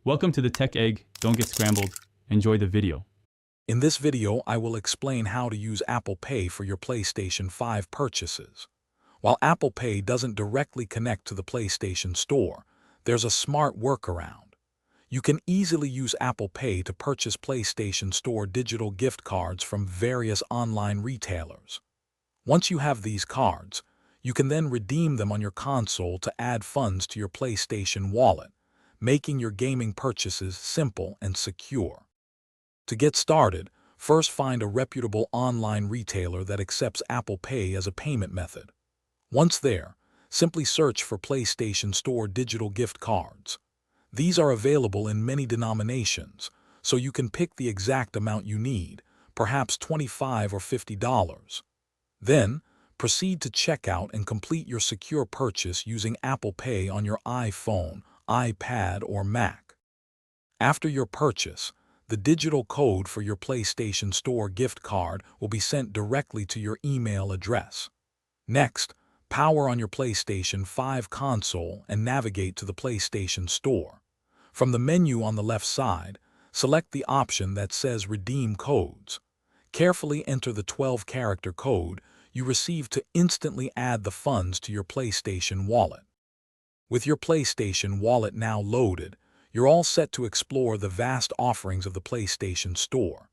Welcome to the Tech Egg. Don't get scrambled. Enjoy the video. In this video, I will explain how to use Apple Pay for your PlayStation 5 purchases. While Apple Pay doesn't directly connect to the PlayStation Store, there's a smart workaround. You can easily use Apple Pay to purchase PlayStation Store digital gift cards from various online retailers. Once you have these cards, you can then redeem them on your console to add funds to your PlayStation wallet, making your gaming purchases simple and secure. To get started, first find a reputable online retailer that accepts Apple Pay as a payment method. Once there, simply search for PlayStation Store digital gift cards. These are available in many denominations, so you can pick the exact amount you need, perhaps $25 or $50. Then, proceed to checkout and complete your secure purchase using Apple Pay on your iPhone, iPad, or Mac. After your purchase, the digital code for your PlayStation Store gift card will be sent directly to your email address. Next, power on your PlayStation 5 console and navigate to the PlayStation Store. From the menu on the left side, select the option that says Redeem Codes. Carefully enter the 12-character code you receive to instantly add the funds to your PlayStation wallet. With your PlayStation wallet now loaded, you're all set to explore the vast offerings of the PlayStation Store.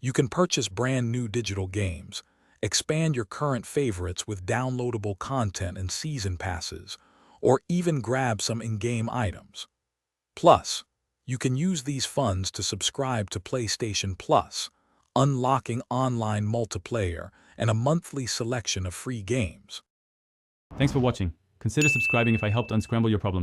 You can purchase brand new digital games, expand your current favorites with downloadable content and season passes, or even grab some in-game items. Plus, you can use these funds to subscribe to PlayStation Plus, unlocking online multiplayer and a monthly selection of free games. Thanks for watching. Consider subscribing if I helped unscramble your problems.